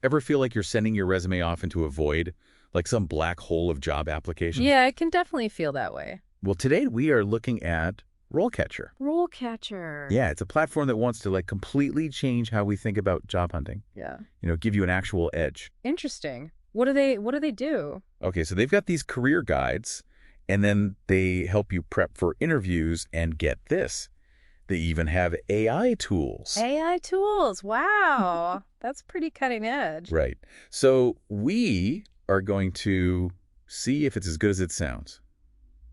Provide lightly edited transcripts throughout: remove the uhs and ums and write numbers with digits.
Ever feel like you're sending your resume off into a void, like some black hole of job applications? Yeah, I can definitely feel that way. Well, today we are looking at RoleCatcher. RoleCatcher. Yeah, it's a platform that wants to completely change how we think about job hunting. Yeah. Give you an actual edge. Interesting. What do they do? Okay, so they've got these career guides, and then they help you prep for interviews, and get this. They even have AI tools. AI tools. Wow. That's pretty cutting edge. Right. So we are going to see if it's as good as it sounds.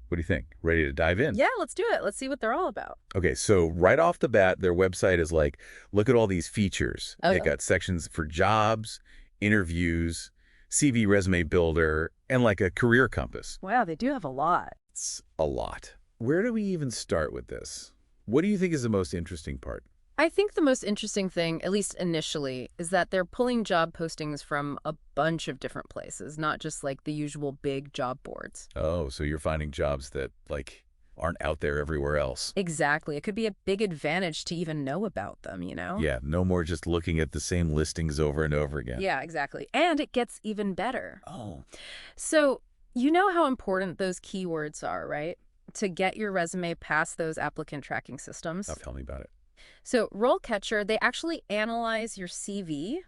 What do you think? Ready to dive in? Yeah, let's do it. Let's see what they're all about. Okay, so right off the bat, their website is like, look at all these features. Oh, They yeah. got sections for jobs, interviews, CV resume builder, and like a career compass. Wow, they do have a lot. It's a lot. Where do we even start with this? What do you think is the most interesting part? I think the most interesting thing, at least initially, is that they're pulling job postings from a bunch of different places, not just like the usual big job boards. Oh, so you're finding jobs that aren't out there everywhere else. Exactly. It could be a big advantage to even know about them, you know? Yeah, no more just looking at the same listings over and over again. Yeah, exactly. And it gets even better. Oh. So, you know how important those keywords are, right? To get your resume past those applicant tracking systems. Now tell me about it. So, RoleCatcher, they actually analyze your CV,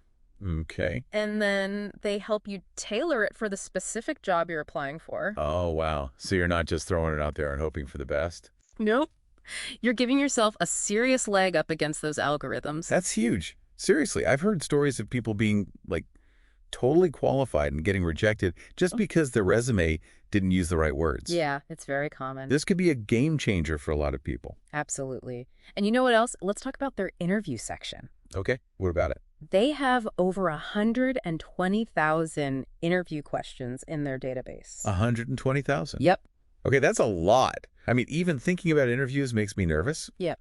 Okay. and then they help you tailor it for the specific job you're applying for. Oh, wow. So you're not just throwing it out there and hoping for the best? Nope. You're giving yourself a serious leg up against those algorithms. That's huge. Seriously, I've heard stories of people being totally qualified and getting rejected just because their resume didn't use the right words. Yeah, it's very common. This could be a game changer for a lot of people. Absolutely. And you know what else? Let's talk about their interview section. Okay, what about it? They have over 120,000 interview questions in their database. 120,000? Yep. Okay, that's a lot. I mean, even thinking about interviews makes me nervous. Yep.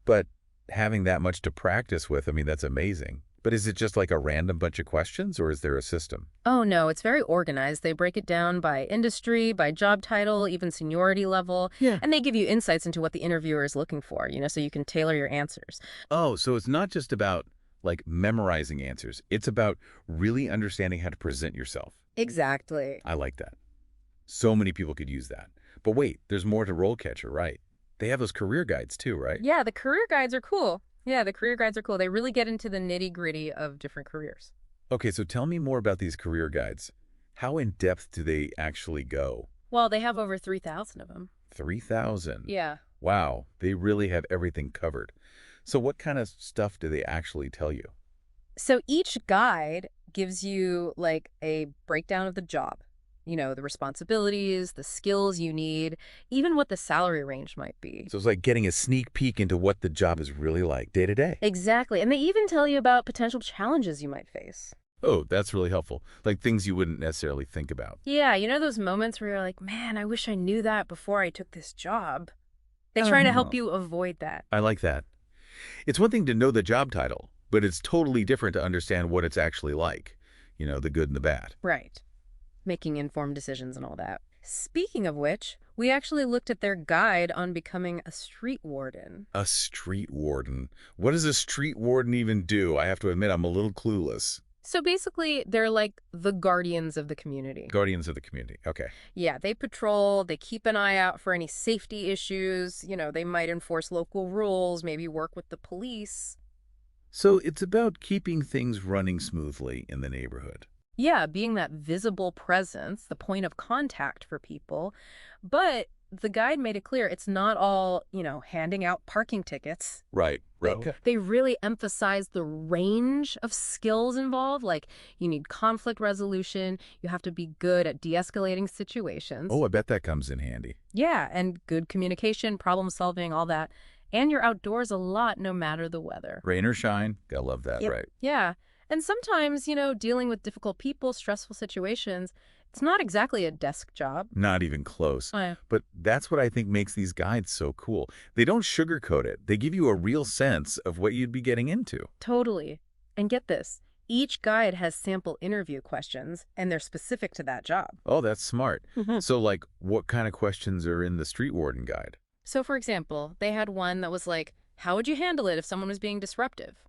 But having that much to practice with, I mean, that's amazing. But is it just like a random bunch of questions, or is there a system? Oh, no, it's very organized. They break it down by industry, by job title, even seniority level. Yeah. And they give you insights into what the interviewer is looking for, so you can tailor your answers. Oh, so it's not just about memorizing answers. It's about really understanding how to present yourself. Exactly. I like that. So many people could use that. But wait, there's more to RoleCatcher, right? They have those career guides too, right? Yeah, the career guides are cool. They really get into the nitty-gritty of different careers. Okay, so tell me more about these career guides. How in depth do they actually go? Well, they have over 3,000 of them. 3,000? Yeah. Wow, they really have everything covered. So what kind of stuff do they actually tell you? So each guide gives you a breakdown of the job. The responsibilities, the skills you need, even what the salary range might be. So it's like getting a sneak peek into what the job is really like day to day. Exactly. And they even tell you about potential challenges you might face. Oh, that's really helpful. Like things you wouldn't necessarily think about. Yeah, those moments where you're like, man, I wish I knew that before I took this job. They try to help you avoid that. I like that. It's one thing to know the job title, but it's totally different to understand what it's actually like. The good and the bad. Right. Making informed decisions and all that. Speaking of which, we actually looked at their guide on becoming a street warden. A street warden? What does a street warden even do? I have to admit, I'm a little clueless. So basically, they're like the guardians of the community. Guardians of the community. Okay. Yeah, they patrol, they keep an eye out for any safety issues. They might enforce local rules, maybe work with the police. So it's about keeping things running smoothly in the neighborhood. Yeah, being that visible presence, the point of contact for people. But the guide made it clear it's not all, handing out parking tickets. Right. Okay. They really emphasize the range of skills involved. Like, you need conflict resolution. You have to be good at de-escalating situations. Oh, I bet that comes in handy. Yeah, and good communication, problem solving, all that. And you're outdoors a lot no matter the weather. Rain or shine. Gotta love that, Yep. right? Yeah. And sometimes, dealing with difficult people, stressful situations, it's not exactly a desk job. Not even close. Oh, yeah. But that's what I think makes these guides so cool. They don't sugarcoat it. They give you a real sense of what you'd be getting into. Totally. And get this. Each guide has sample interview questions, and they're specific to that job. Oh, that's smart. Mhm. So, what kind of questions are in the Street Warden guide? So, for example, they had one that was like, how would you handle it if someone was being disruptive?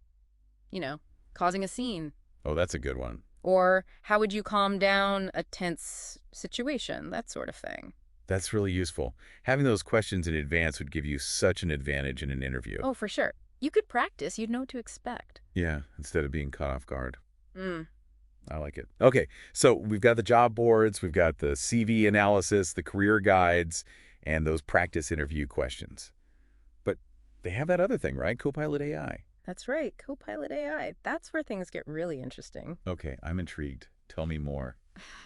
Causing a scene. Oh, that's a good one. Or how would you calm down a tense situation? That sort of thing. That's really useful. Having those questions in advance would give you such an advantage in an interview. Oh, for sure. You could practice. You'd know what to expect. Yeah, instead of being caught off guard. Mm. I like it. Okay, so we've got the job boards, we've got the CV analysis, the career guides, and those practice interview questions. But they have that other thing, right? Copilot AI. That's right. Copilot AI. That's where things get really interesting. Okay, I'm intrigued. Tell me more.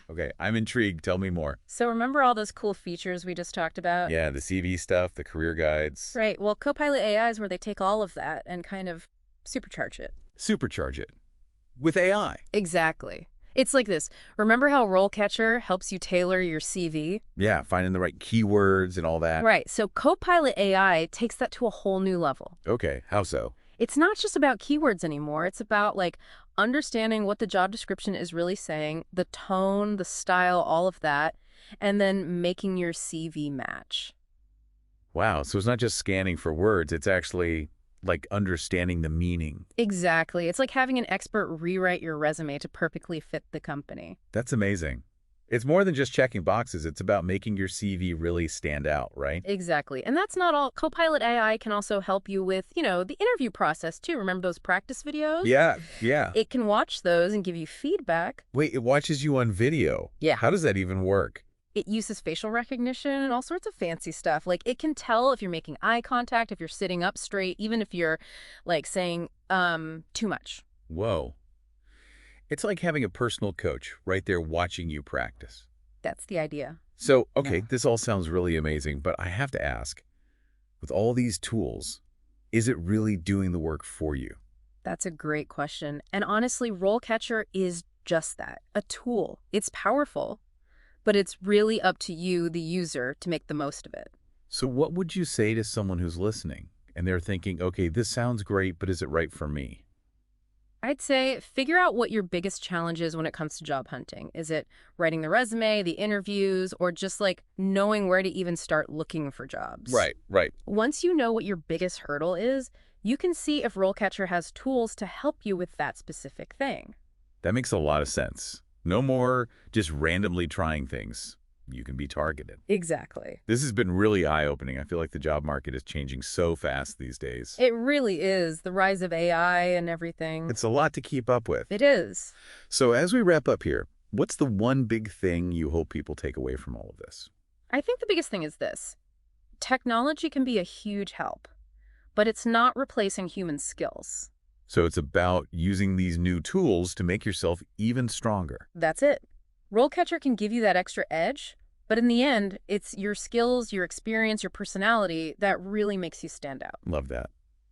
Okay, I'm intrigued. Tell me more. So remember all those cool features we just talked about? Yeah, the CV stuff, the career guides. Right. Well, Copilot AI is where they take all of that and kind of supercharge it. Supercharge it. With AI. Exactly. It's like this. Remember how RoleCatcher helps you tailor your CV? Yeah, finding the right keywords and all that. Right. So Copilot AI takes that to a whole new level. Okay, how so? It's not just about keywords anymore. It's about like understanding what the job description is really saying, the tone, the style, all of that, and then making your CV match. Wow, so it's not just scanning for words, it's actually like understanding the meaning. Exactly. It's like having an expert rewrite your resume to perfectly fit the company. That's amazing. It's more than just checking boxes. It's about making your CV really stand out, right? Exactly. And that's not all. Copilot AI can also help you with, the interview process too. Remember those practice videos? Yeah. It can watch those and give you feedback. Wait, it watches you on video? Yeah. How does that even work? It uses facial recognition and all sorts of fancy stuff. Like, it can tell if you're making eye contact, if you're sitting up straight, even if you're, like, saying, too much. Whoa. It's like having a personal coach right there watching you practice. That's the idea. So, okay, Yeah. this all sounds really amazing, but I have to ask, with all these tools, is it really doing the work for you? That's a great question. And honestly, RoleCatcher is just that, a tool. It's powerful, but it's really up to you, the user, to make the most of it. So what would you say to someone who's listening and they're thinking, okay, this sounds great, but is it right for me? I'd say figure out what your biggest challenge is when it comes to job hunting. Is it writing the resume, the interviews, or just like knowing where to even start looking for jobs? Right. Once you know what your biggest hurdle is, you can see if RoleCatcher has tools to help you with that specific thing. That makes a lot of sense. No more just randomly trying things. You can be targeted. Exactly. This has been really eye-opening. I feel like the job market is changing so fast these days. It really is. The rise of AI and everything. It's a lot to keep up with. It is. So as we wrap up here, what's the one big thing you hope people take away from all of this? I think the biggest thing is this. Technology can be a huge help, but it's not replacing human skills. So it's about using these new tools to make yourself even stronger. That's it. RoleCatcher can give you that extra edge, but in the end, it's your skills, your experience, your personality that really makes you stand out. Love that.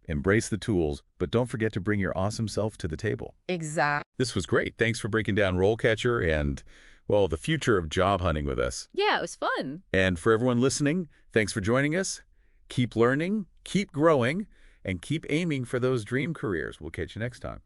Embrace the tools, but don't forget to bring your awesome self to the table. Exactly. This was great. Thanks for breaking down RoleCatcher and, well, the future of job hunting with us. Yeah, it was fun. And for everyone listening, thanks for joining us. Keep learning, keep growing, and keep aiming for those dream careers. We'll catch you next time.